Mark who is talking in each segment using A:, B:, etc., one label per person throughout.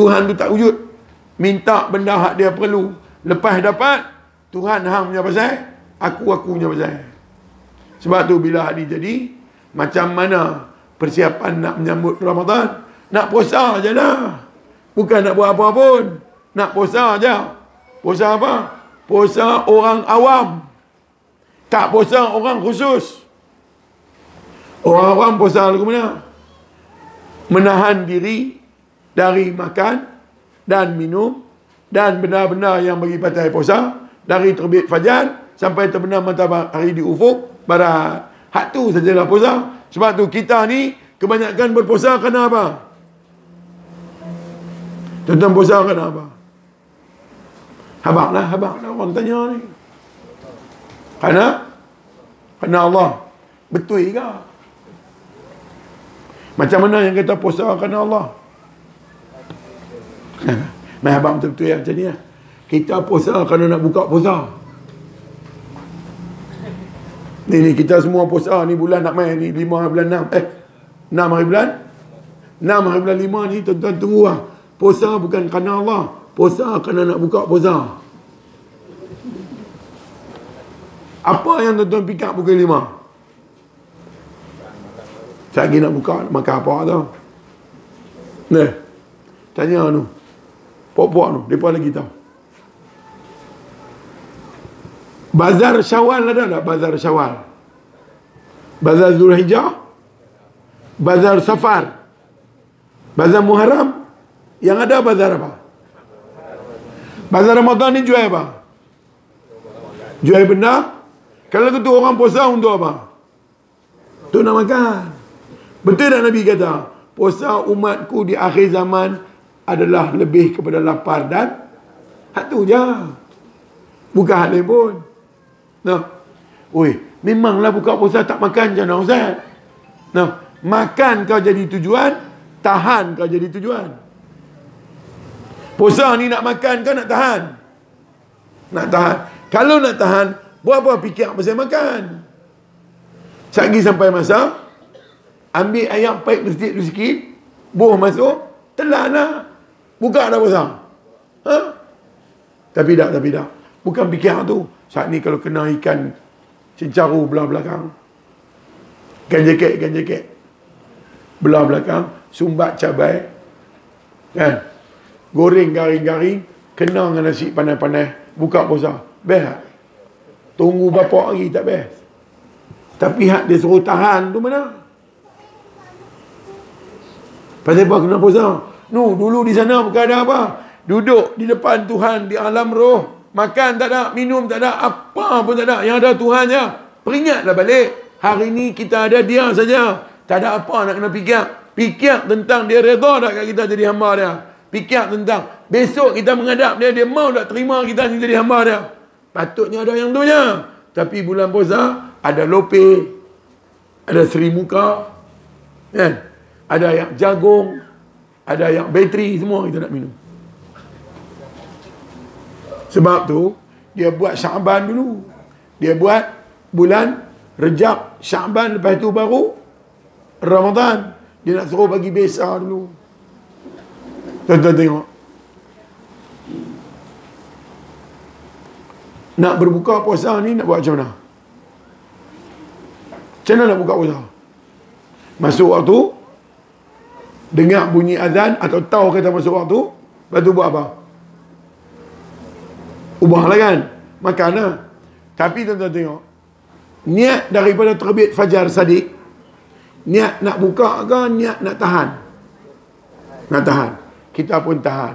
A: Tuhan tu tak wujud. Minta benda hak dia perlu. Lepas dapat, Tuhan hang punya pasal, aku punya pasal. Sebab tu bila hari jadi, macam mana persiapan nak menyambut Ramadan? Nak puasa je lah. Bukan nak buat apa pun. Nak puasa je. Puasa apa? Puasa orang awam. Tak puasa orang khusus. Orang awam puasa lagu mana? Menahan diri dari makan dan minum dan benda-benda yang bagi patai puasa, dari terbit fajar sampai terbenam matahari di ufuk barat. Hak tu sajalah puasa. Sebab tu kita ni kebanyakan berpuasa kerana apa? Tuan-tuan puasa kerana apa? Habaq lah orang tanya ni. Kerana Allah. Betul ke? Macam mana yang kata puasa kerana Allah? Mai habaq betul-betul ya macam ni lah. Kita puasa kerana nak buka puasa. Ni kita semua puasa ni bulan nak main ni 5 bulan 6 hari bulan 6 hari bulan 5 ni tuan-tuan tunggu lah. Puasa bukan kerana Allah. Puasa kerana nak buka puasa. Apa yang tuan-tuan pick up pukul 5? Sekejap lagi nak buka, nak makan apa tau. Ni, tanya tu. Pok-pok tu, mereka lagi tahu. Bazar Syawal ada tak? Bazar Syawal. Bazar Zulhijjah. Bazar Safar. Bazar Muharram. Yang ada bazar apa? Bazar Ramadan ni jual apa? Jual benda. Kalau tu orang puasa untuk apa? Tu nak makan. Betul tak Nabi kata? Puasa umatku di akhir zaman adalah lebih kepada lapar dan hak tu je. Bukan hak lain pun. Nah. Oi, memanglah buka puasa tak makan je nak Ustaz. Nah, makan kau jadi tujuan, tahan kau jadi tujuan. Puasa ni nak makan kau nak tahan. Nak tahan. Kalau nak tahan, buat apa fikir pasal makan? Sekali sampai masa, ambil ayam paik masjid tu sikit, buah masuk, telan lah. Buka dah puasa. Ha? Tapi tak. Bukan fikir tu. Saat ni kalau kena ikan cencaru belah belakang, ikan jaket belah belakang, sumbat cabai, kan? Goreng garing-garing, kena dengan nasi panas-panas, buka puasa. Best. Tunggu berapa hari tak best. Tapi hak dia suruh tahan tu mana? Pasal apa kena puasa? Dulu di sana bukan ada apa. Duduk di depan Tuhan di alam roh. Makan tak ada, minum tak ada, apa pun tak ada. Yang ada Tuhan je. Peringatlah balik. Hari ni kita ada dia saja. Tak ada apa nak kena fikir. Fikir tentang dia redha tak kat kita jadi hamba dia. Fikir tentang besok kita menghadap dia, dia mau tak terima kita jadi hamba dia. Patutnya ada yang tu je. Tapi bulan puasa ada lope, ada seri muka, kan? Ada yang jagung, ada yang bateri, semua kita nak minum. Sebab tu dia buat Syaban dulu. Dia buat bulan Rejab, Syaban, lepas tu baru Ramadan. Dia nak suruh bagi besa dulu. Tuan-tuan tengok. Nak berbuka puasa ni nak buat macam mana? Macam mana nak buka puasa? Masuk waktu, dengar bunyi azan atau tahu kata masuk waktu, lepas tu buat apa? Ubahlah kan? Makan lah. Tapi tuan-tuan tengok, niat daripada terbit fajar sadiq, niat nak buka ke, niat nak tahan? Nak tahan. Kita pun tahan.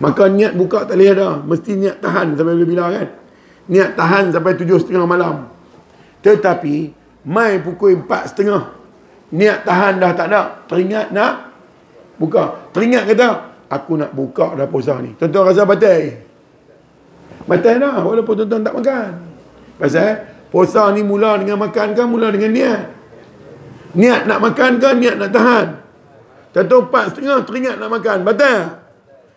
A: Maka niat buka tak boleh ada. Mesti niat tahan sampai bila kan? Niat tahan sampai 7.30 malam. Tetapi, mai pukul 4.30, niat tahan dah tak ada. Teringat nak buka. Teringat kata, aku nak buka dah puasa ni. Tuan-tuan rasa batal? Batal dah, walaupun tuan-tuan tak makan. Pasal, puasa ni mula dengan makan kan, mula dengan niat. Niat nak makan kan, niat nak tahan. Tuan-tuan 4.30 teringat nak makan. Batal?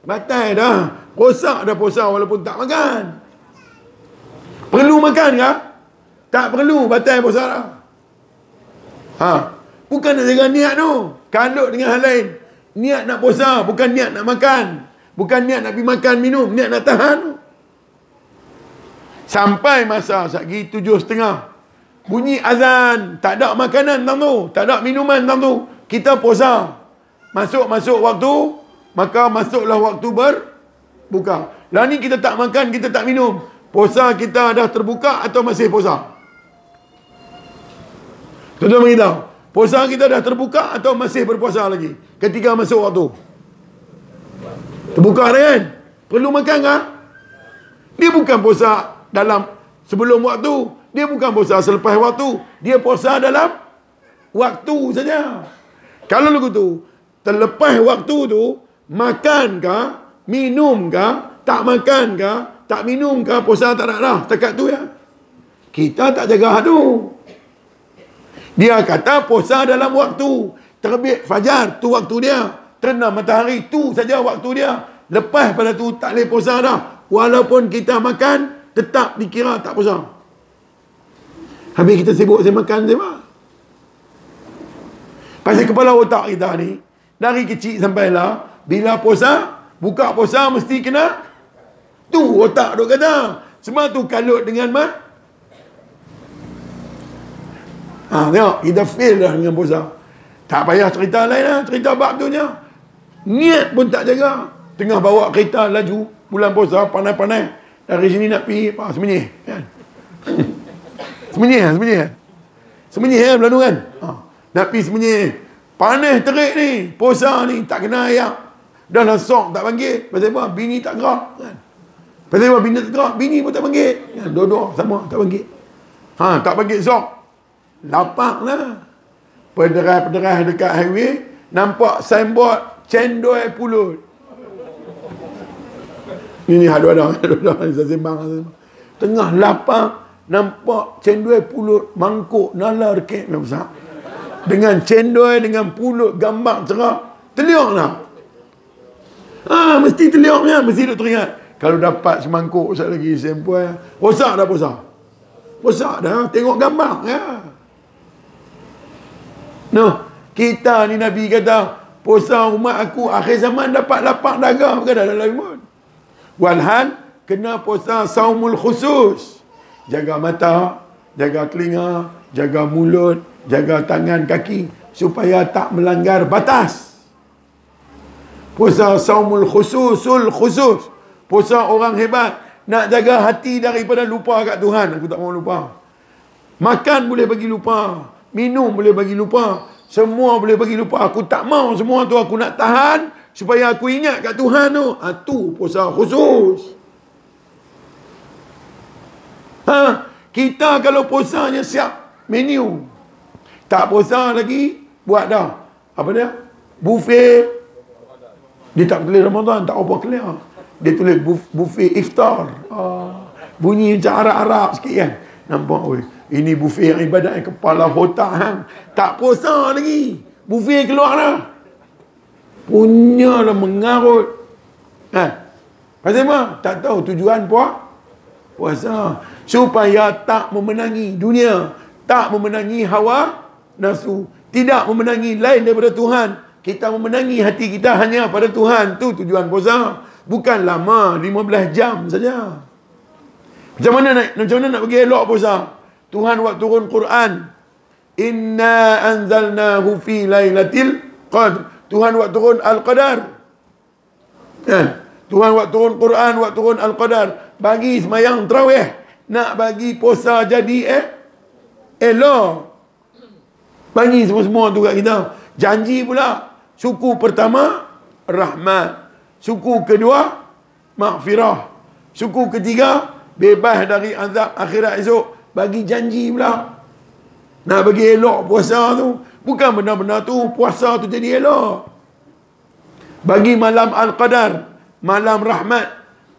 A: Batal dah. Rosak dah puasa walaupun tak makan. Perlu makan ke? Tak perlu. Batal puasa dah. Bukan nak jaga niat tu. Kanduk dengan hal lain. niat nak puasa, bukan niat nak makan. Bukan niat nak pergi makan, minum, niat nak tahan. Sampai masa satgi 7.30. Bunyi azan, tak ada makanan tang tu, tak ada minuman tang tu. Kita puasa. Masuk waktu, maka masuklah waktu berbuka. Lah ni kita tak makan, kita tak minum. Puasa kita dah terbuka atau masih puasa? Tuan-tuan beritahu, puasa kita dah terbuka atau masih berpuasa lagi ketika masuk waktu? Terbuka dah kan? Perlu makan kah? Dia bukan puasa dalam sebelum waktu, dia bukan puasa selepas waktu, dia puasa dalam waktu saja. Kalau lagu tu terlepas waktu tu, makan kah, minum kah, tak makan kah, tak minum kah, puasa tak nak dah, setakat tu ya. Kita tak jaga tu. Dia kata puasa dalam waktu. Terbit fajar, tu waktu dia. Terbenam matahari, tu saja waktu dia. Lepas pada tu tak boleh puasa dah. Walaupun kita makan, tetap dikira tak puasa. Habis kita sibuk saya makan saya mah. Pasal kepala otak kita ni, dari kecil sampai lah, bila puasa, buka puasa mesti kena. Tu otak duk kata. Semua tu kalut dengan mah. Tengok, kita fail dah dengan puasa. Tak payah cerita lain lah, cerita bab tu je. Niat pun tak jaga. Tengah bawa kereta laju, bulan puasa, panas-panas. Dari sini nak pergi, semenyih kan? Semenyih kan, belah tu kan? Nak pergi semenyih. Panas terik ni, puasa ni, tak kena ayak. Dah lah sok, tak panggil. Pasal apa? Bini tak gerak kan? Pasal apa? Bini tak gerak, bini pun tak panggil kan? Dua-dua sama, tak panggil. Tak panggil sok. Lapak lah. Pederai dekat highway, nampak signboard cendol pulut. Ni ada saya sembang. Tengah lapak, nampak cendol pulut, mangkuk, nalar kek besar. Dengan cendol, dengan pulut, gambar cerah. Teliok lah. Mesti telioknya, mesti duk teringat. Kalau dapat semangkuk, sekali lagi sempoi. Rosak dah puasa. Rosak dah, tengok gambar ya. Kita ni Nabi kata, puasa umat aku akhir zaman dapat lapak dagang, bukan dah dalam imun. Walhal kena puasa saumul khusus. Jaga mata, jaga telinga, jaga mulut, jaga tangan kaki supaya tak melanggar batas. Puasa saumul khususul khusus. Puasa orang hebat, nak jaga hati daripada lupa kat Tuhan. Aku tak mau lupa. Makan boleh bagi lupa, minum boleh bagi lupa, semua boleh bagi lupa. Aku tak mau semua tu, aku nak tahan supaya aku ingat kat Tuhan tu. Tu puasa khusus. Kita kalau puasanya siap menu, tak puasa lagi, buat dah apa dia? Buffet. Dia tak tulis Ramadan, tak apa clear. Dia tulis buffet iftar. Bunyi macam Arab-Arab sikit kan. Nampak oi. Ini buffet yang ibadat yang kepala otak hang. Tak puasa lagi. Buffet keluar dah. Punya lah mengarut. Pasal apa? Tak tahu tujuan puasa. Supaya tak memenangi dunia. Tak memenangi hawa nafsu. Tidak memenangi lain daripada Tuhan. Kita memenangi hati kita hanya pada Tuhan. Tu tujuan puasa. Bukan lama, 15 jam saja. Macam mana nak bagi elok puasa? Tuhan buat turun Quran. Inna anzalnahu fi lailatul qadr. Tuhan buat turun Al-Qadar. Tuhan buat turun Quran, buat turun Al-Qadar. Bagi semayang tarawih. Nak bagi puasa jadi elok. Bagi semua-semua tu kat kita. Janji pula. Suku pertama, rahmat. Suku kedua, maghfirah. Suku ketiga, bebas dari azab akhirat esok. Bagi janji pula. Nak bagi elok puasa tu. Bukan benar-benar tu puasa tu jadi elok. Bagi malam Al-Qadar, malam rahmat,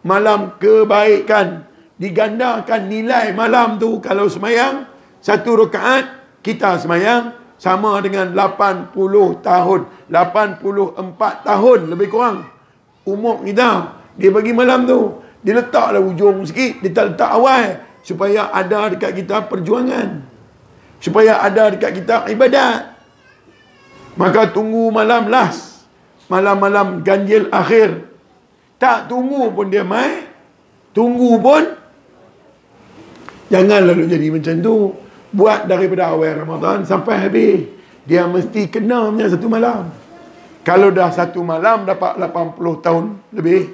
A: malam kebaikan. Digandakan nilai malam tu. Kalau semayang 1 rakaat, kita semayang sama dengan 80 tahun. 84 tahun lebih kurang umur kita. Dia bagi malam tu. Dia letaklah ujung sikit. Dia tak letak awal. Supaya ada dekat kita perjuangan. Supaya ada dekat kita ibadat. Maka tunggu malam last. malam-malam ganjil akhir. Tak tunggu pun dia mai. Tunggu pun jangan lalu jadi macam tu. Buat daripada awal Ramadan sampai habis. Dia mesti kena punya satu malam. Kalau dah satu malam dapat 80 tahun lebih,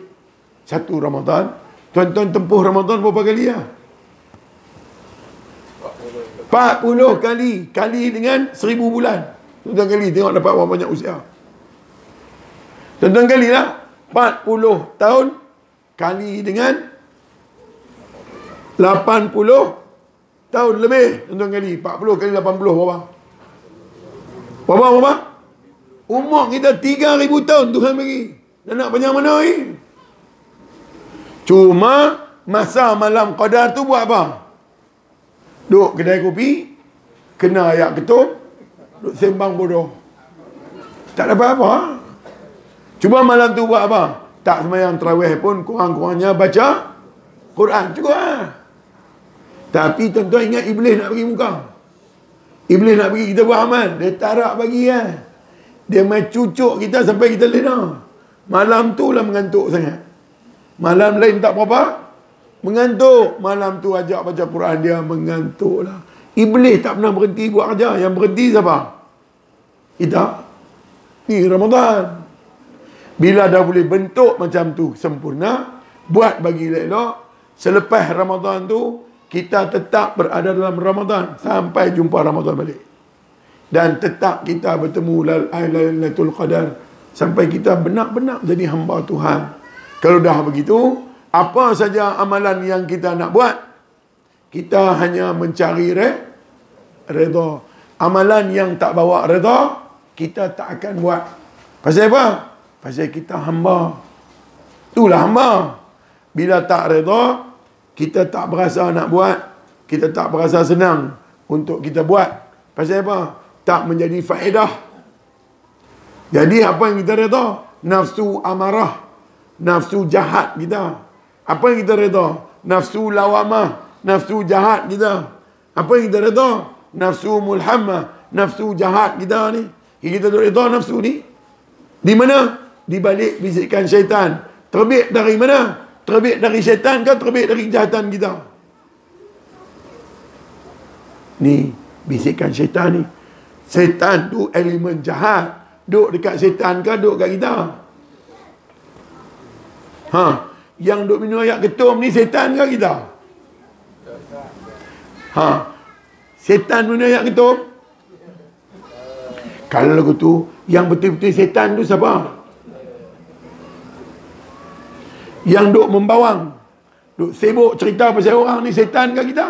A: satu Ramadan, tuan-tuan tempuh Ramadan berapa kali lah? 40 kali. Kali dengan 1000 bulan. Tuan-tuan kali tengok dapat berapa banyak usia. Tuan-tuan kali lah. 40 tahun kali dengan 80 tahun lebih. Tuan-tuan kali 40 kali 80 berapa? Berapa? Umur kita 3000 tahun Tuhan bagi. Dan nak panjang mana ni? Cuma masa malam qadar tu buat apa? Duduk kedai kopi, kena ayat ketum, duduk sembang bodoh. Tak dapat apa. Cuma malam tu buat apa? Tak sembahyang tarawih pun kurang-kurangnya baca Quran juga. Tapi tuan-tuan ingat iblis nak bagi muka. Iblis nak bagi kita buat amal. Dia tarak bagi Dia main cucuk kita sampai kita lena. Malam tu lah mengantuk sangat. Malam lain tak berapa mengantuk. Malam tu ajak baca Quran, dia mengantuk lah. Iblis tak pernah berhenti buat kerja. Yang berhenti siapa? Kita. Ni Ramadan. Bila dah boleh bentuk macam tu sempurna, buat bagi elok. Selepas Ramadan tu, kita tetap berada dalam Ramadan sampai jumpa Ramadan balik. Dan tetap kita bertemu Lailatul Qadar sampai kita benar-benar jadi hamba Tuhan. Kalau dah begitu, apa saja amalan yang kita nak buat, kita hanya mencari redha. Amalan yang tak bawa redha, kita tak akan buat. Pasal apa? Pasal kita hamba. Itulah hamba. Bila tak redha, kita tak berasa nak buat, kita tak berasa senang untuk kita buat. Pasal apa? Tak menjadi faedah. Jadi apa yang kita redha? Nafsu amarah, nafsu jahat kita. Apa yang kita redha? Nafsu lawamah, nafsu jahat kita. Apa yang kita redha? Nafsu mulhamah, nafsu jahat kita ni. Kita redha nafsu ni di mana? Di balik bisikan syaitan. Terbit dari mana? Terbit dari syaitan ke terbit dari kejahatan kita? Ni bisikan syaitan ni. Syaitan tu elemen jahat. Duk dekat syaitan ke duk kat kita? Yang duk minum ayat ketum ni syaitan ke kita? Syaitan minum ayat ketum? Kalau lagu tu, yang betul-betul syaitan tu siapa? Yang duk membawang, duk sibuk cerita pasal orang ni, syaitan ke kita?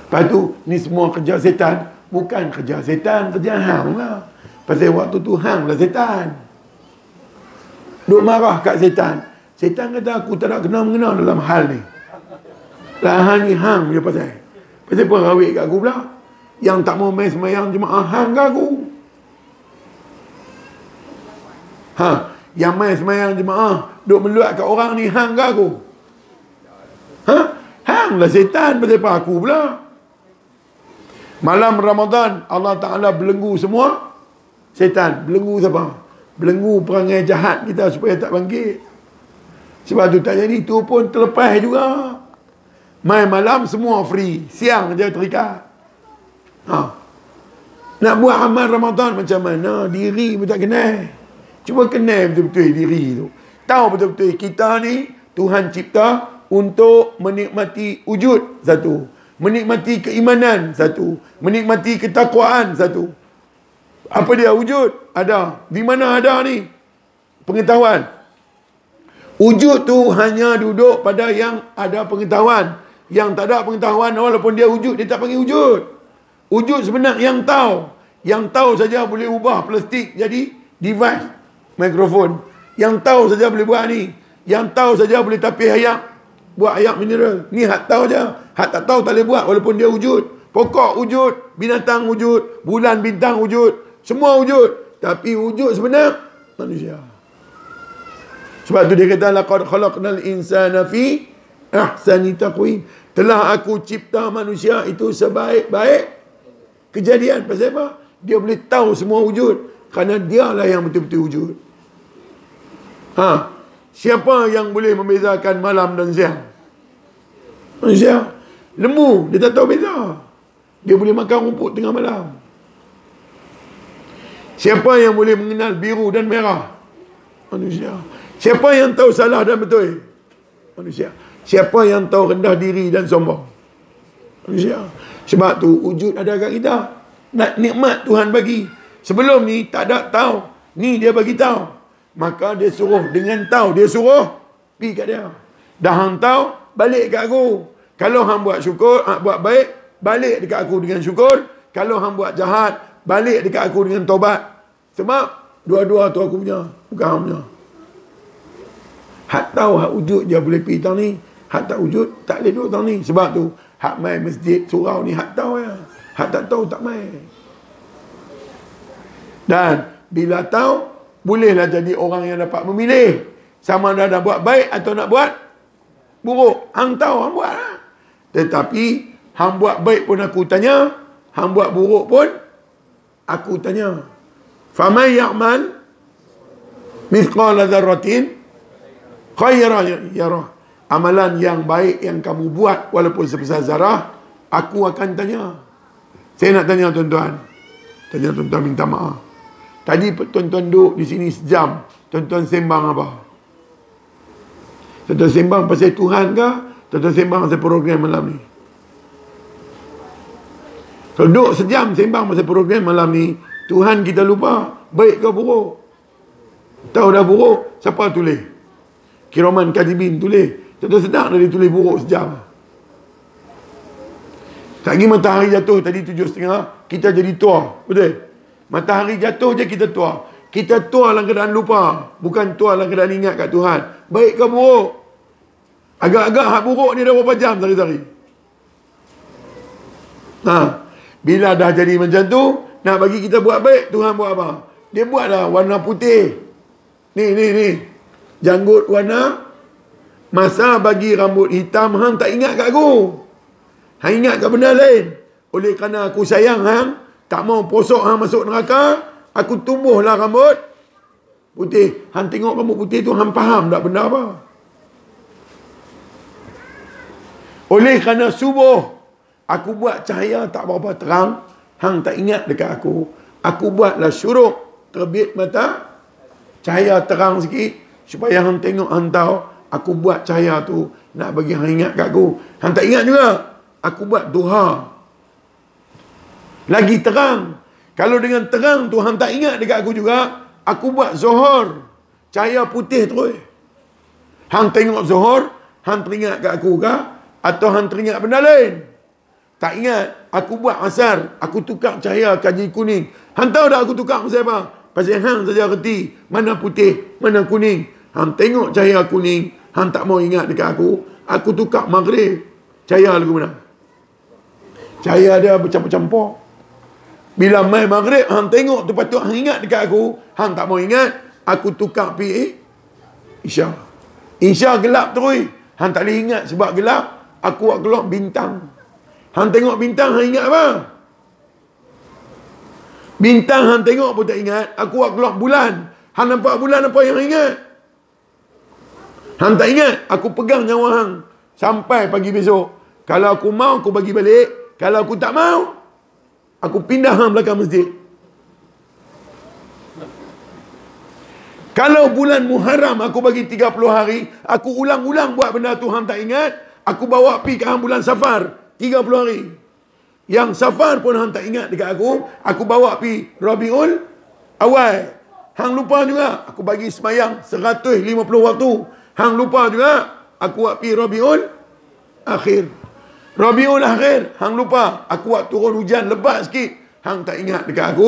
A: Lepas tu, ni semua kerja syaitan. Bukan kerja syaitan, kerja hang lah. Pasal waktu tu hang lah syaitan. Duk marah kat syaitan. Syaitan kata aku tak nak kena-mengena dalam hal ni. Lah hal ni hang je pasal. Pasal apa rawik kat aku pula? Yang tak mau main semayang jemaah hang ke aku? Yang main semayang jemaah duk meluat kat orang ni hang ke aku? Hang lah syaitan. Pasal apa aku pula? Malam Ramadan Allah Ta'ala belenggu semua syaitan. Belenggu siapa? Belenggu perangai jahat kita supaya tak bangkit. Sebab tu tak jadi. Tu pun terlepas juga. Main malam semua free, siang je terikat. Nak buat amal Ramadan macam mana? Diri pun tak kenal. Cuba kenal betul-betul diri tu. Tahu betul-betul kita ni Tuhan cipta untuk menikmati wujud satu, menikmati keimanan satu, menikmati ketakwaan satu. Apa dia wujud? Ada. Di mana ada ni? Pengetahuan. Wujud tu hanya duduk pada yang ada pengetahuan. Yang tak ada pengetahuan, walaupun dia wujud, dia tak panggil wujud. Wujud sebenar yang tahu. Yang tahu saja boleh ubah plastik jadi device, mikrofon. Yang tahu saja boleh buat ni. Yang tahu saja boleh tapis ayak, buat ayak mineral. Ni hak tahu je. Hak tak tahu tak boleh buat walaupun dia wujud. Pokok wujud, binatang wujud, bulan bintang wujud, semua wujud. Tapi wujud sebenar manusia. Sebab tu dia kata laqad khalaqnal insana fi ahsani taqwim. Telah aku cipta manusia itu sebaik-baik kejadian. Pasal apa? Dia boleh tahu semua wujud. Kerana dialah yang betul-betul wujud. Siapa yang boleh membezakan malam dan siang? Manusia. Lembu, dia tak tahu beza. Dia boleh makan rumput tengah malam. Siapa yang boleh mengenal biru dan merah? Manusia. Siapa yang tahu salah dan betul? Manusia. Siapa yang tahu rendah diri dan sombong? Manusia. Sebab tu wujud ada kat kita. Nak nikmat Tuhan bagi. Sebelum ni tak ada tahu. Ni dia bagi tahu. Maka dia suruh dengan tahu. Dia suruh pergi kat dia. Dah hang tahu, balik kat aku. Kalau hang buat syukur, buat baik, balik dekat aku dengan syukur. Kalau hang buat jahat, balik dekat aku dengan taubat. Sebab dua-dua tu aku punya, bukan hang punya. Hak tahu, hak wujud dia boleh pergi tahun ni. Hak tak wujud, tak boleh duduk tahun ni. Sebab tu, hak main masjid, surau ni, hak tahu ya. Hak tak tahu, tak main. Dan, bila tahu, bolehlah jadi orang yang dapat memilih. Sama ada nak buat baik atau nak buat buruk. Hang tahu, hang buat lah. Tetapi, hang buat baik pun aku tanya. Hang buat buruk pun, aku tanya. Faman ya'mal mithqala dzarratin khairan yarah. Amalan yang baik yang kamu buat walaupun sebesar zarah, aku akan tanya. Saya nak tanya tuan-tuan. Tanya tuan-tuan minta maaf. Tadi tuan-tuan duduk di sini sejam. Tuan-tuan sembang apa? Tuan-tuan sembang pasal Tuhan ke? Tuan-tuan sembang pasal program malam ni? Kalau duduk sejam sembang pasal program malam ni, Tuhan kita lupa. Baik ke buruk? Tahu dah buruk, siapa tulis? Kiraman Katibin tulis. Tuan-tuan sedang dah dia tulis buruk sejam. Lagi matahari jatuh tadi 7.30, kita jadi tua. Betul? Matahari jatuh je kita tua. Kita tua dalam keadaan lupa. Bukan tua dalam keadaan ingat kat Tuhan. Baik ke buruk? Agak-agak hak buruk ni dah berapa jam sehari-hari? Bila dah jadi macam tu, nak bagi kita buat baik, Tuhan buat apa? Dia buat dah warna putih. Ni. Janggut warna. Masa bagi rambut hitam, hang tak ingat kat aku. Hang ingat kat benda lain. Oleh kerana aku sayang hang, tak mau posok hang masuk neraka, aku tumbuhlah rambut putih. Hang tengok rambut putih tu, hang faham tak benda apa? Oleh kerana subuh, aku buat cahaya tak berapa terang, hang tak ingat dekat aku. Aku buatlah syuruk, terbit mata, cahaya terang sikit, supaya hang tengok, hang tahu, aku buat cahaya tu, nak bagi hang ingat kat aku. Hang tak ingat juga, aku buat duha. Lagi terang. Kalau dengan terang tu hang tak ingat dekat aku juga, aku buat zuhur. Cahaya putih terus. Hang tengok zuhur, hang teringat kat aku ke? Atau hang teringat benda lain? Tak ingat. Aku buat asar. Aku tukar cahaya kaji kuning. Hang tahu tak aku tukar pasal apa? Pasal hang saja reti mana putih, mana kuning. Hang tengok cahaya kuning, hang tak mau ingat dekat aku. Aku tukar maghrib. Cahaya lagu mana? Cahaya dia bercampur-campur. Bila mai maghrib, hang tengok tu patut hang ingat dekat aku. Hang tak mau ingat, aku tukar pergi Isya. Isya gelap terus. Hang tak boleh ingat sebab gelap. Aku buat keluar bintang. Hang tengok bintang, hang ingat apa? Bintang hang tengok pun tak ingat. Aku buat keluar bulan. Hang nampak bulan, apa yang hang ingat? Hang tak ingat. Aku pegang nyawa hang sampai pagi besok. Kalau aku mau, aku bagi balik. Kalau aku tak mau, aku pindah hang belakang masjid. Kalau bulan Muharram aku bagi 30 hari, aku ulang-ulang buat benda tu hang tak ingat, aku bawa pergi ke hang bulan Safar 30 hari. Yang Safar pun hang tak ingat dekat aku bawa pergi Rabiul Awal. Hang lupa juga, aku bagi semayang 150 waktu. Hang lupa juga, aku buat pergi Rabiul Akhir. Rabiul Akhir, hang lupa, aku buat turun hujan lebat sikit. Hang tak ingat dekat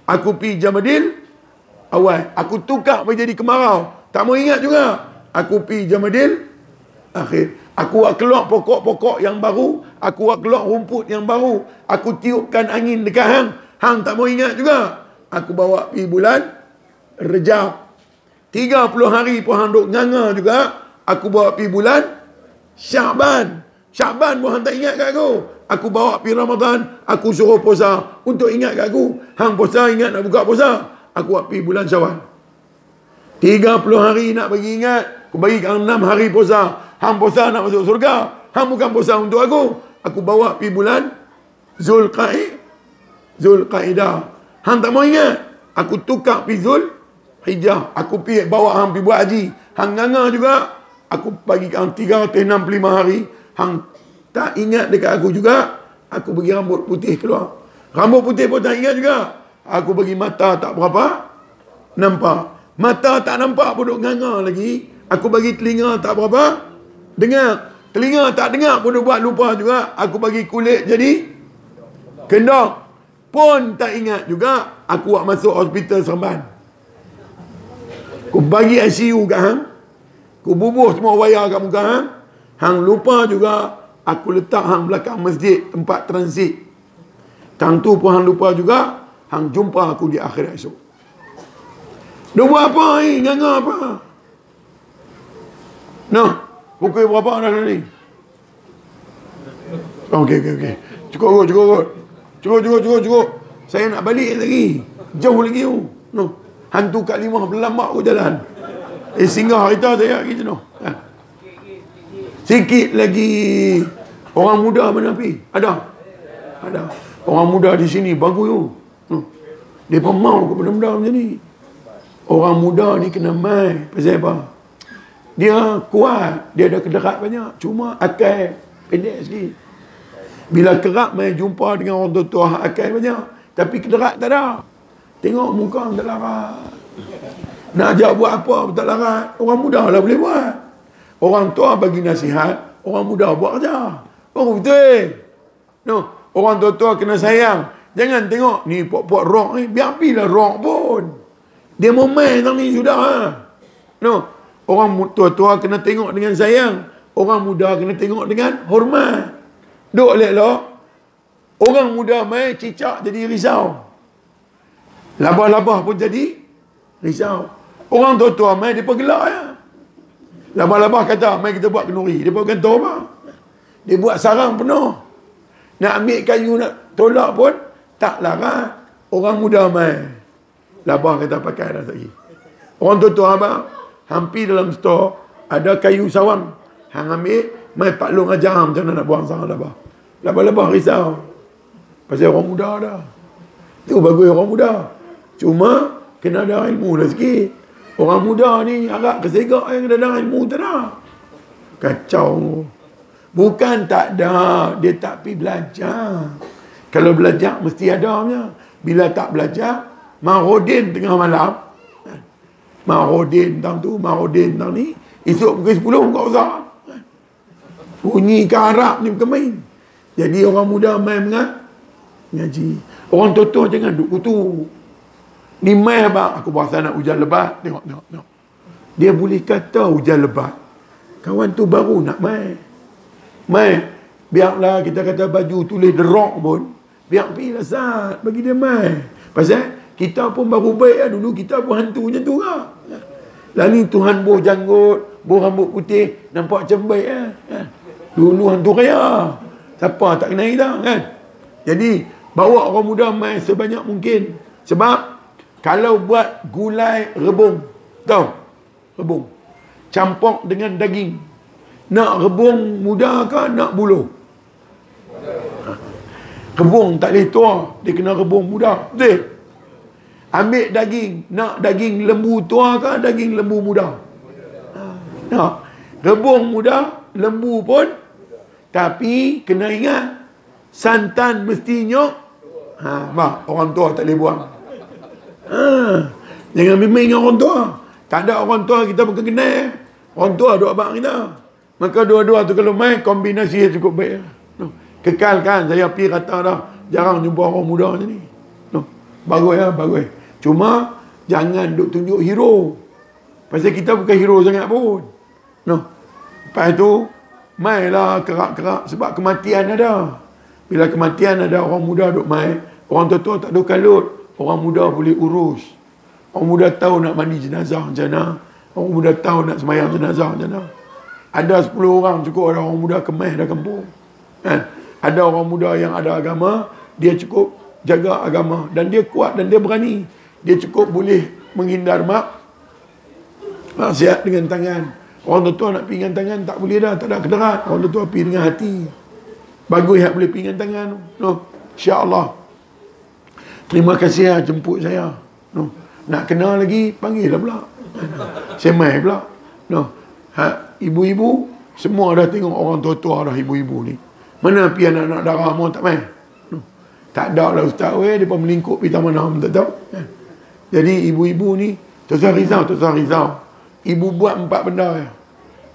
A: aku pergi Jamadil Awal. Aku tukar menjadi kemarau. Tak mau ingat juga. Aku pergi Jamadil Akhir. Aku buat keluar pokok-pokok yang baru. Aku buat keluar rumput yang baru. Aku tiupkan angin dekat hang. Hang tak mau ingat juga. Aku bawa pergi bulan Rejab. 30 hari pun hang duk nganga juga. Aku bawa pergi bulan Syaban. Syaban pun hang tak ingat kat aku. Aku bawa pergi Ramadan. Aku suruh puasa untuk ingat kat aku. Hang puasa ingat nak buka puasa. aku buat pergi bulan Syawal. 30 hari nak bagi ingat. Aku bagi kau 6 hari puasa. Hang puasa nak masuk surga. Hang bukan puasa untuk aku. Aku bawa pergi bulan Zulqaidah. Hang tak mau ingat. Aku tukar pergi Zulhijjah. Aku pergi bawa hang pergi buat haji. Hang nganga juga. Aku bagi hang 365 hari. Hang tak ingat dekat aku juga. Aku bagi rambut putih keluar. Rambut putih pun tak ingat juga. Aku bagi mata tak berapa nampak. Mata tak nampak pun duk nganga lagi. Aku bagi telinga tak berapa dengar. Telinga tak dengar pun duk buat lupa juga. Aku bagi kulit jadi kendor. Pun tak ingat juga. Aku buat masuk hospital Seremban. Aku bagi ICU kat hang. Aku bubuh semua wayar kat muka hang. Hang lupa juga. Aku letak hang belakang masjid tempat transit. Tang tu pun hang lupa juga. Hang jumpa aku di akhirat esok. Dia buat apa ni? Nganga apa? Nah, pukul berapa dah ni? Okey. Cukup. Saya nak balik lagi. Jauh lagi tu. No. Hantu kat 5 berlambak aku jalan. Singgah kereta saya gitu no. Sikit lagi. Orang muda mana pi? Ada. Orang muda di sini bagus tu. No. Dia pun mau ke benda-benda macam ni. Orang muda ni kena mai. Pasal apa? Dia kuat. Dia ada kederat banyak. Cuma akal pendek sikit. Bila kerap mai jumpa dengan orang tua akal banyak. Tapi kederat tak ada. Tengok muka tak larat. Nak ajak buat apa tak larat. Orang muda lah boleh buat. Orang tua bagi nasihat. Orang muda buat kerja. Oh betul. No. Orang tua kena sayang. Jangan tengok ni pok-pok rock ni. Biar pilah rock pun. Dia mau main tang ni sudah. No. Orang tua-tua kena tengok dengan sayang. Orang muda kena tengok dengan hormat. Duk elok-elok. Orang muda main cicak jadi risau. Labah-labah pun jadi risau. Orang tua-tua main dia pergelak ya. Labah-labah kata, main kita buat kenduri. Dia bukan tahu apa. Dia buat sarang penuh. Nak ambil kayu nak tolak pun tak larat. Orang muda main. Labah kata pakai dah lagi. Orang tua-tua apa? Hampir dalam stor ada kayu sawang. Hang ambil, main paklung ajar macam mana nak buang sarang labah. Labah-labah risau. Pasal orang muda dah. Itu bagus orang muda. Cuma kena ada ilmu lah sikit. Orang muda ni agak kesegak yang kena ada ilmu tak ada. Kacau. Bukan tak ada. Dia tak pergi belajar. Kalau belajar mesti ada punya. Bila tak belajar, Marodin tengah malam. Marodin tang tu, Marodin tang ni. Esok pukul 10 buka usaha. Bunyi ke Arab ni bukan main. Jadi orang muda main ngaji. Orang tua-tua jangan duduk kutu. Ni mai abang, aku puasa nak hujan lebat. Tengok. Dia boleh kata hujan lebat. Kawan tu baru nak mai. Biarlah kita kata baju tulis derok pun. Biar pergilah Zat. Bagi dia mai. Pasal kita pun baru baik lah. Dulu kita pun hantu macam tu lah. Lah ni Tuhan boh janggut, boh rambut putih. Nampak macam baik lah. Dulu hantu kaya. Siapa tak kenal kita kan? Jadi, bawa orang muda mai sebanyak mungkin. Sebab, kalau buat gulai rebung. Tahu? Rebung. Campur dengan daging. Nak rebung muda ke nak buluh? Rebung tak boleh tua. Dia kena rebung muda. Betul? Ambil daging. Nak daging lembu tua ke daging lembu muda? Nak. Rebung muda, lembu pun. Tapi kena ingat. Santan mesti nyok. Orang tua tak boleh buang. Jangan bimbing dengan orang tua. Tak ada orang tua kita bukan kenal. Orang tua duk abang kita. Maka dua-dua tu kalau main kombinasi yang cukup baik. Kekalkan. Saya pergi kata dah. Jarang jumpa orang muda macam ni. Bagus ya, bagus. Cuma jangan duk tunjuk hero. Pasal kita bukan hero sangat pun. Lepas tu mainlah kerak-kerak sebab kematian ada. Bila kematian ada orang muda duk main. Orang tua-tua tak ada kalut. Orang muda boleh urus. Orang muda tahu nak mandi jenazah macam mana. Orang muda tahu nak sembahyang jenazah macam mana. Ada 10 orang cukup ada orang muda kemah dah kampung. Kan? Ada orang muda yang ada agama, dia cukup jaga agama. Dan dia kuat dan dia berani. dia cukup boleh menghindar maksiat dengan tangan. Orang tua nak pergi dengan tangan tak boleh dah, tak ada kederat. Orang tua pergi dengan hati. Bagus yang boleh pergi dengan tangan. No, insya-Allah. Terima kasih jemput saya. No. Nak kenal lagi panggil lah pula. Semai pula. No. Ibu-ibu semua dah tengok orang tua-tua dah, ibu-ibu ni. Mana pergi anak-anak darah mau tak main? No. Tak ada lah ustaz depa melingkup pergi taman mana tak tahu. Jadi ibu-ibu ni Tuan Rizal. Ibu buat 4 benda ya.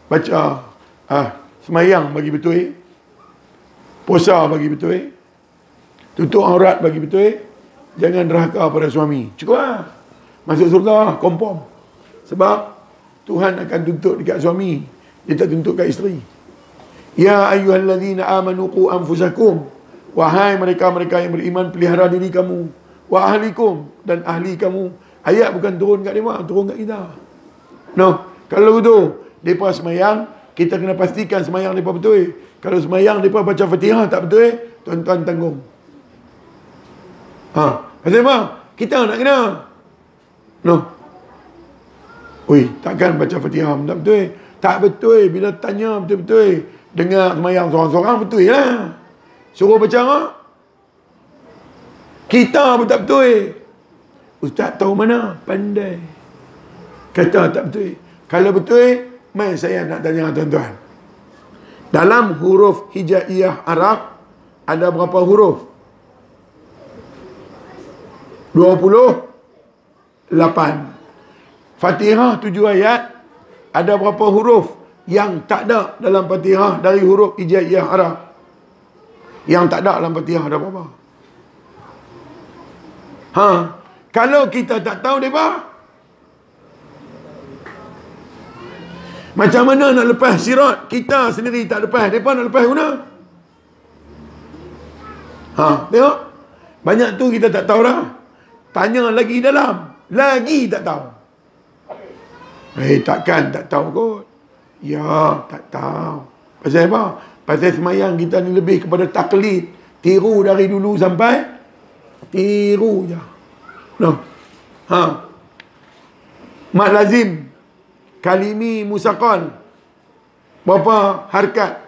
A: Baca semayang bagi betul, puasa bagi betul, tutup aurat bagi betul, jangan derhaka pada suami. Cukup lah. Masuk surga confirm. Sebab Tuhan akan tuntut dekat suami, dia tak tuntut kat isteri. Ya ayyuhallazina amanu qu anfusakum, wahai mereka-mereka yang beriman, pelihara diri kamu, wa ahlikum, dan ahli kamu. Ayat bukan turun kat dia, turun kat kita. No, kalau betul depa semayang, kita kena pastikan semayang depa betul. Kalau semayang depa baca Fatihah tak betul, tuan-tuan tanggung. Pasal apa? Kita nak kena. No. Oi, takkan baca Fatihah tak betul. Tak betul bila tanya betul-betul. Dengar semayang seorang-seorang betul lah. Suruh baca apa? Kita pun tak betul. Ustaz tahu mana? Pandai. Kata tak betul. Kalau betul, mai saya nak tanya tuan-tuan. Dalam huruf hijaiyah Arab ada berapa huruf? 28. Fatihah 7 ayat, ada berapa huruf yang tak ada dalam Fatihah dari huruf hijaiyah Arab? Yang tak ada dalam Fatihah ada berapa? Kalau kita tak tahu depa, macam mana nak lepas sirat? Kita sendiri tak lepas, depa nak lepas guna. Tengok. Banyak tu kita tak tahu dah. Tanya lagi dalam, lagi tak tahu. Takkan tak tahu kot. Ya, tak tahu. Pasal apa? Pasal semayang kita ni lebih kepada taklid. Tiru dari dulu sampai tiru je. No. Mad lazim, kalimi musaqal, berapa harkat?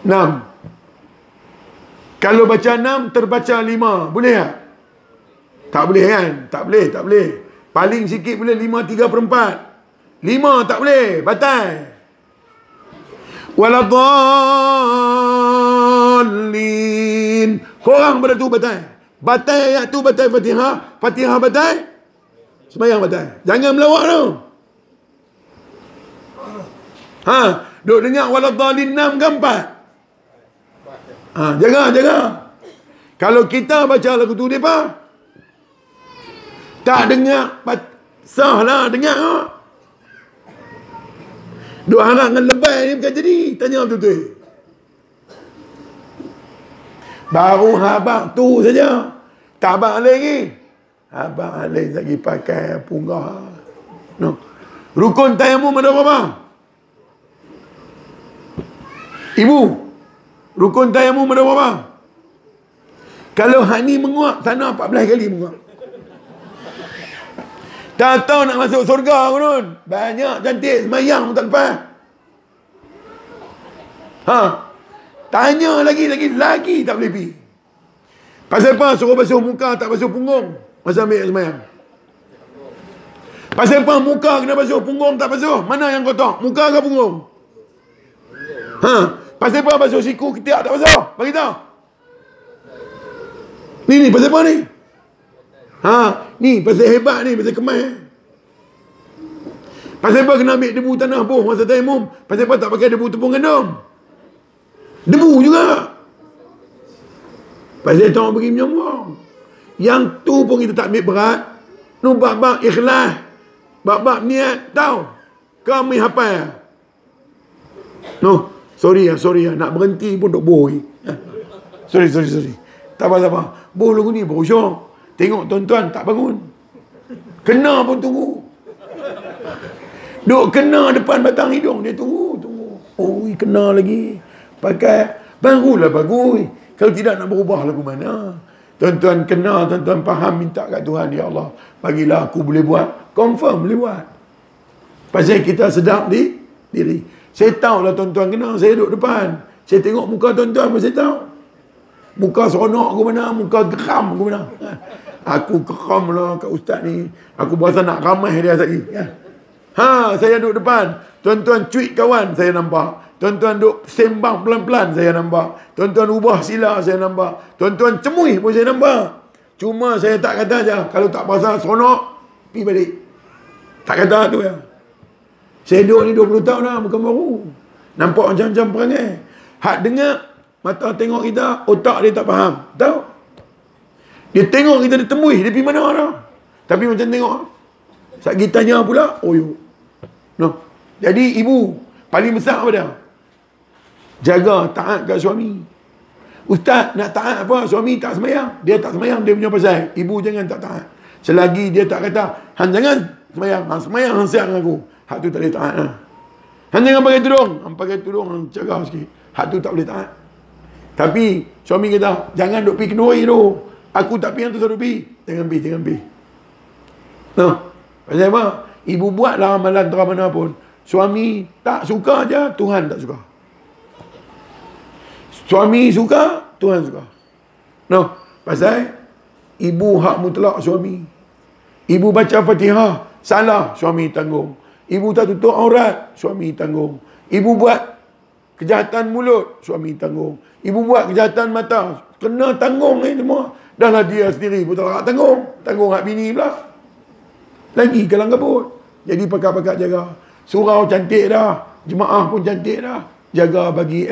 A: 6. Kalau baca 6 terbaca 5, boleh tak? Tak boleh kan? Tak boleh. Paling sikit boleh 5/3/4. 5 tak boleh, batal. Waladhdallin. Korang pada tu batal. Batal ayat tu, batal Fatihah. Fatihah batal, semayang batal. Jangan melawak tu. Duk dengar waladhdallin 6 ke 4? Jaga. Kalau kita baca lagu tu depa tak dengar, sah lah dengar. Duk harap dengan lebay ni bukan jadi. Tanya betul-betul. Baru habaq tu saja. Tak habaq lagi. Habaq lagi pakai punggah. No. Rukun tayamum ada berapa? Ibu, rukun tayamum ada berapa? Kalau hak ni menguap, sana 14 kali menguap. Tak tahu nak masuk surga pun. Banyak cantik semayang pun tak lepas. Tanya lagi tak boleh pergi. Pasal apa suruh basuh muka tak basuh punggung masa ambil semayang? Pasal apa muka kena basuh, punggung tak basuh? Mana yang kotor? Muka ke punggung? Pasal apa basuh siku ketiak tak basuh? Bagi tahu. Ni pasal apa ni? Ni pasal hebat ni, pasal kemas. Pasal apa kena ambil debu tanah boh masa tayamum? Pasal apa tak pakai debu tepung gandum? Debu juga. Pasal tak pergi menyombong. Yang tu pun kita tak ambil berat. Nu bab-bab ikhlas, bab-bab niat, tahu? Kami hafal. No, sorry nak berhenti pun duk boh. Sorry. Tak apa. Boh lagu ni berusyuk. Tengok tuan-tuan tak bangun. Kena pun tunggu. Duk kena depan batang hidung, dia tunggu. Oi, kena lagi. Pakai barulah bagus. Kalau tidak nak berubah lagu mana? Tuan-tuan kenal, tuan-tuan faham, minta kat Tuhan, ya Allah, bagilah aku boleh buat. Confirm boleh buat. Pasal kita sedap di diri. Saya tahu lah tuan-tuan kenal, saya duduk depan. Saya tengok muka tuan-tuan pun saya tahu. Muka seronok ke mana, muka geram ke mana. Aku geram lah kat ustaz ni. Aku berasa nak ramai dia lagi. Saya duduk depan. Tuan-tuan cuit kawan, saya nampak. Tuan-tuan duk sembang pelan-pelan, saya nampak. Tuan-tuan ubah sila, saya nampak. Tuan-tuan cemui pun saya nampak. Cuma saya tak kata je, kalau tak pasal seronok, pergi balik. Tak kata tu ya. Saya duduk ni 20 tahun dah, bukan baru. Nampak macam-macam perangai. Hak dengar, mata tengok kita, otak dia tak faham. Tahu? Dia tengok kita, dia temui, dia pergi mana dah. Tapi macam tengok. Saat kita tanya pula, oh yuk. No. Jadi ibu, paling besar apa dia? Jaga taat kat suami. Ustaz nak taat apa? Suami tak semayang. Dia tak semayang, dia punya pasal. Ibu jangan tak taat. Selagi dia tak kata, Han jangan semayang. Han semayang, Han siap dengan aku. Hak tu tak boleh taat. Han jangan pakai tudung. Han pakai tudung, Han jaga sikit. Hak tu tak boleh taat. Tapi suami kata, jangan duk pergi kenduri tu. Aku tak pergi, Han tu suruh pergi. Jangan pergi, jangan pergi. No. Pasal apa? Ibu buatlah amalan terang mana pun. Suami tak suka je, Tuhan tak suka. Suami suka, Tuhan suka. No. Pasal ibu hak mutlak suami. Ibu baca Fatihah, salah, suami tanggung. Ibu tak tutup aurat, suami tanggung. Ibu buat kejahatan mulut, suami tanggung. Ibu buat kejahatan mata, kena tanggung ni semua. Dah lah dia sendiri pun tak nak tanggung. Tanggung hak bini pula. Lagi kalang kabut. Jadi pakak-pakak jaga. Surau cantik dah. Jemaah pun cantik dah. Jaga bagi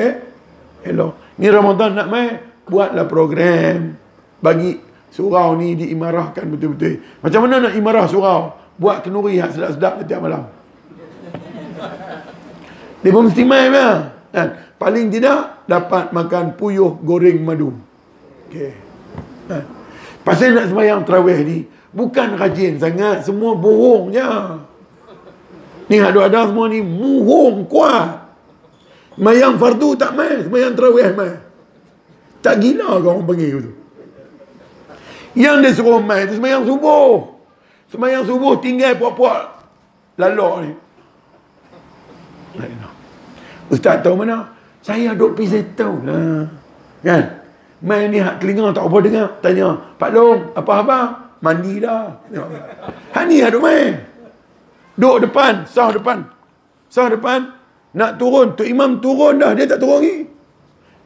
A: elok. Ni Ramadan nak mai, buatlah program. Bagi surau ni diimarahkan betul-betul. Macam mana nak imarah surau? Buat kenduri yang sedap-sedap setiap malam. Dia pun mesti main lah. Paling tidak dapat makan puyuh goreng madu. Okay. Pasal nak sembahyang tarawih ni, bukan rajin sangat, semua bohong je. Ni ada semua ni bohong kuat. Sembahyang fardu tak main, sembahyang tarawih main. Tak gila ke orang panggil tu? Yang dia suruh main tu sembahyang subuh. Sembahyang subuh tinggal puak-puak lalok ni. Ustaz tahu mana? Saya duk pergi settle lah. Kan? Main ni hak telinga tak apa dengar. Tanya, Pak Long, apa khabar? Mandi dah. Hak ni duk main. Duk depan, sah depan. Sah depan, nak turun. Tok Imam turun dah, dia tak turun lagi.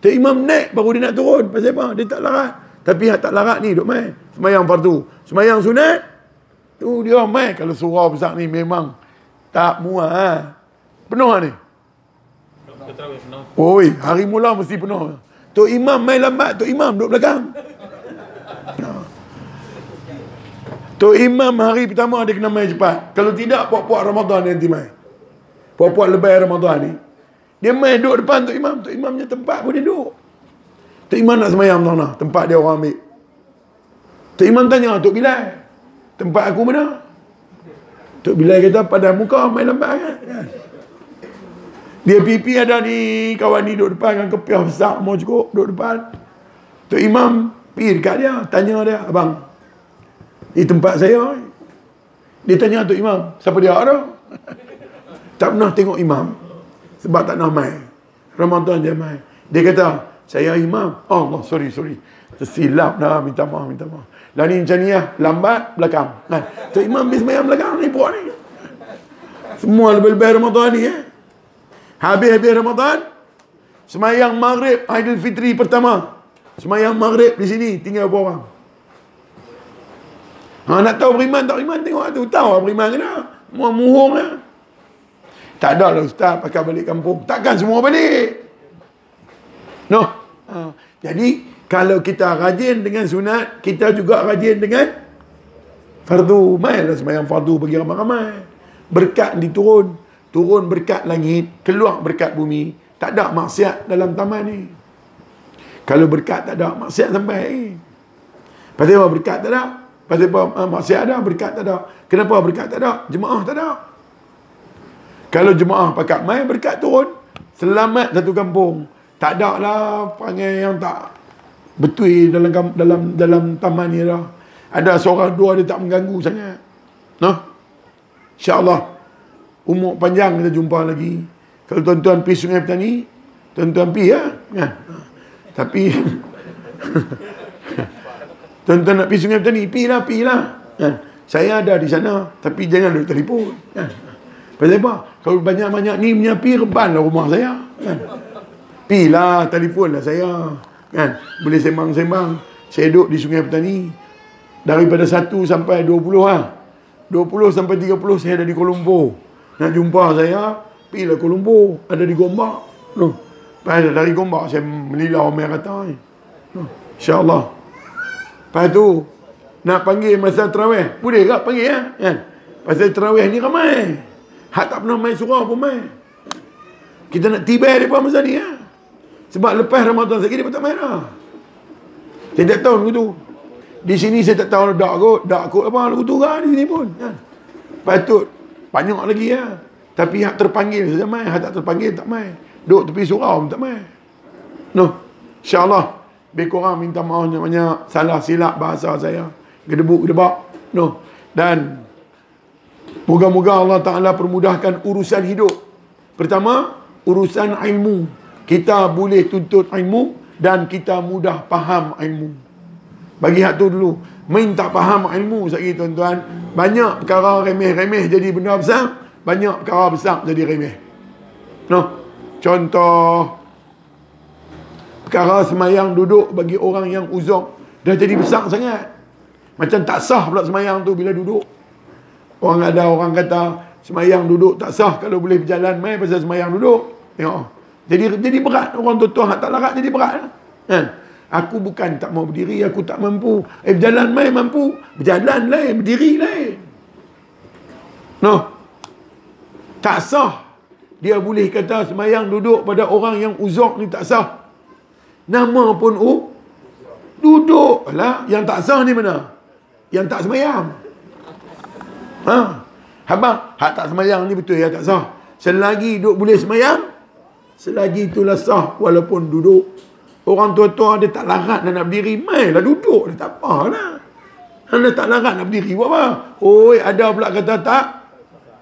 A: Tok Imam naik baru dia nak turun. Pasal apa? Dia tak larat. Tapi hak tak larat ni duk main. Semayang fardu. Semayang sunat, tu dia main. Kalau surau besar ni memang tak muat. Penuh ni. Oi, hari mula mesti penuh. Tok Imam main lambat, Tok Imam duduk belakang. Tok Imam hari pertama dia kena main cepat. Kalau tidak, puak-puak Ramadan dia nanti main. Puak-puak lebay Ramadan ni, dia main duduk depan Tok Imam. Tok Imam punya tempat pun dia duduk. Tok Imam nak semayang mana? Tempat dia orang ambil. Tok Imam tanya, Tok Bilal, tempat aku mana? Tok Bilal kata, pada muka main lambat kan? Dia pipi ada ni, kawan ni duduk depan dengan kepiah besar mau cukup, duduk depan. Tok Imam pergi dekat dia, tanya dia, abang, di tempat saya. Dia tanya Tok Imam, siapa dia ada? Tak pernah tengok Imam, sebab tak nak main. Ramadan dia main. Dia kata, saya Imam. Oh Allah, sorry. Tersilap dah, minta maaf. Lah ni macam ni lah, lambat belakang. Tok Imam pergi semayang belakang ni, puak ni. Semua lebih-lebih Ramadan ni Habis Ramadan, semayang Maghrib Aidilfitri pertama. Semayang Maghrib di sini tinggal berapa orang? Nak tahu beriman tak beriman, tengok tu. Tahu beriman ke tak? Semua muhung lah. Tak ada lah ustaz pakai balik kampung. Takkan semua balik. No. Jadi kalau kita rajin dengan sunat, kita juga rajin dengan fardu. Mainlah semayang fardu bagi ramai-ramai. Berkat diturun. Turun berkat langit, keluar berkat bumi. Tak ada maksiat dalam taman ni. Kalau berkat tak ada, maksiat sampai. Pasal apa berkat tak ada? Pasal apa maksiat ada, berkat tak ada? Kenapa berkat tak ada? Jemaah tak ada. Kalau jemaah pakat mai, berkat turun. Selamat satu kampung. Tak ada lah perangai yang tak betul dalam taman ni dah. Ada seorang dua dia tak mengganggu sangat. Noh. InsyaAllah umur panjang kita jumpa lagi. Kalau tuan-tuan pergi Sungai Petani, tuan-tuan pergi ya. Kan? Tapi tuan-tuan nak pergi Sungai Petani, pergilah. Kan? Saya ada di sana, tapi jangan duduk telefon. Kan? Pasal apa? Kalau banyak-banyak ni menyapi, rebanlah rumah saya. Kan? Pergilah, telefonlah saya. Kan? Boleh sembang-sembang. Saya duduk di Sungai Petani. Daripada 1 sampai 20 lah. 20 sampai 30 saya ada di Kuala Lumpur. Nak jumpa saya, pergilah Kuala Lumpur. Ada di Gombak. No. Dari Gombak saya melilau orang kata ni. No. InsyaAllah. Lepas tu, nak panggil masa terawih. Boleh tak panggil ya? Kan? Pasal terawih ni ramai. Hak tak pernah main surah pun main. Kita nak tiba dia pun masa ni ya. Sebab lepas Ramadan lagi dia pun tak main dah. Saya tak tahu lagu tu. Di sini saya tak tahu dak kot apa lagu tu kan di sini pun. Kan? Patut banyak lagi ya. Tapi hak terpanggil saja main, hak tak terpanggil tak main. Duduk tepi surau pun tak main. No. InsyaAllah lebih kurang minta maaf banyak salah silap bahasa saya. Gedebuk-gedebak. No. Dan moga-moga Allah Ta'ala permudahkan urusan hidup. Pertama, urusan ilmu. Kita boleh tuntut ilmu dan kita mudah faham ilmu. Bagi hak tu dulu. Minta faham ilmu sekali tuan-tuan. Banyak perkara remeh-remeh jadi benda besar. Banyak perkara besar jadi remeh. No. Contoh, perkara semayang duduk bagi orang yang uzur dah jadi besar sangat. Macam tak sah pula semayang tu bila duduk. Ada orang kata semayang duduk tak sah kalau boleh berjalan main pasal semayang duduk. Tengok. Jadi berat. Orang tua-tua hak tak larat jadi berat. Kan? Aku bukan tak mau berdiri, aku tak mampu. Berjalan main mampu. Berjalan lain, berdiri lain. No. Tak sah. Dia boleh kata semayang duduk pada orang yang uzur ni tak sah. Nama pun duduk. Alah, yang tak sah ni mana? Yang tak semayang. Abang, hak tak semayang ni betul ya tak sah. Selagi duduk boleh semayang, selagi itulah sah walaupun duduk. Orang tua-tua dia tak larat nak berdiri, mainlah duduk, dia tak apalah. Anda tak larat nak berdiri buat apa? Oi, ada pula kata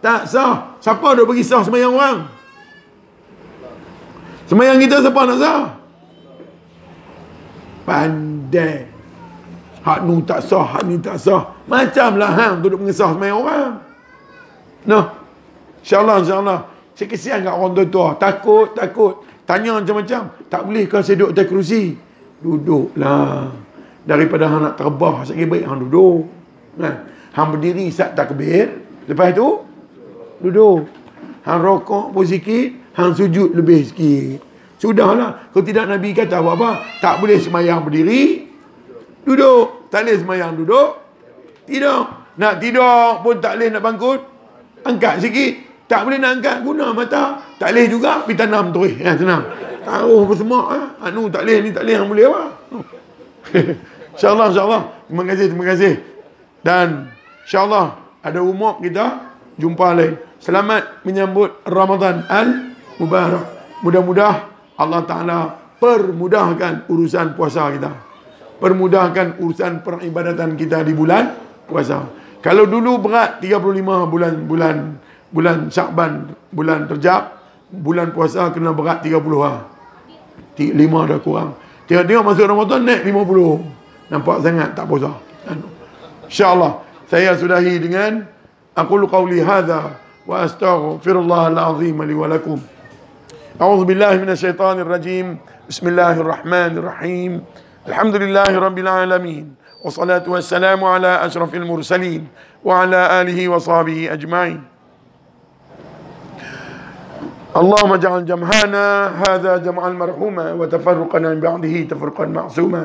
A: tak sah. Siapa duk bagi sah semayang orang? Semayang kita siapa nak sah? Pandai. Hak nu tak sah, hak ni tak sah. Macamlah hang duduk mengesah semayang orang. Noh. InsyaAllah. Saya kesian kat orang tua-tua. Takut. Tanya macam-macam. Tak boleh ke saya duduk atas kerusi? Duduklah. Daripada hang nak terbah, sakit baik hang duduk. Kan? Hang berdiri saat takbir. Lepas tu, duduk. Hang rokok pun sikit, hang sujud lebih sikit. Sudahlah. Kalau tidak Nabi kata apa-apa, tak boleh semayang berdiri, duduk. Tak boleh semayang duduk, tidur. Nak tidur pun tak boleh nak bangkut, angkat sikit. Tak boleh nak angkat, guna mata. Tak boleh juga, pergi tanam terus. Senang. Taruh apa semua. Anu tak boleh, ni tak boleh, yang boleh apa. InsyaAllah. Terima kasih. Dan InsyaAllah ada umur kita jumpa lain. Selamat menyambut Ramadan Al-Mubarak. Mudah-mudah Allah Ta'ala permudahkan urusan puasa kita. Permudahkan urusan peribadatan kita di bulan puasa. Kalau dulu berat 35 bulan Syakban, bulan Rejab, bulan puasa kena berat 30 lah. 5 dah kurang. Tengok masuk Ramadan naik 50. Nampak sangat tak puasa. InsyaAllah saya sudahi dengan aqulu qawli hadha wa astaghfirullahal azim li wa lakum. A'udzu billahi minasyaitonir rajim. Bismillahirrahmanirrahim. Alhamdulillahi rabbil alamin. Wassalatu wassalamu ala asyrafil mursalin wa ala alihi wa sahbihi ajma'in. اللهم اجعل جمعنا هذا جمعا مرحوما وتفرقنا من بعده تفرقا معصوما.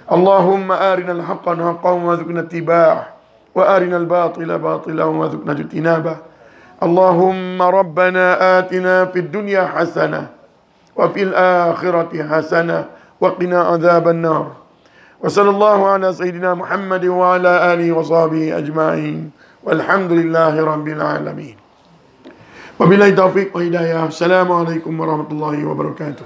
A: اللهم آرنا الحق حقا وارزقنا اتباعه وآرنا الباطل باطلا وارزقنا اجتنابه. اللهم ربنا آتنا في الدنيا حسنة وفي الآخرة حسنة وقنا عذاب النار. وصلى الله على سيدنا محمد وعلى آله وصحبه أجمعين والحمد لله رب العالمين. Wabillahi taufiq wa hidayah. Assalamualaikum warahmatullahi wabarakatuh.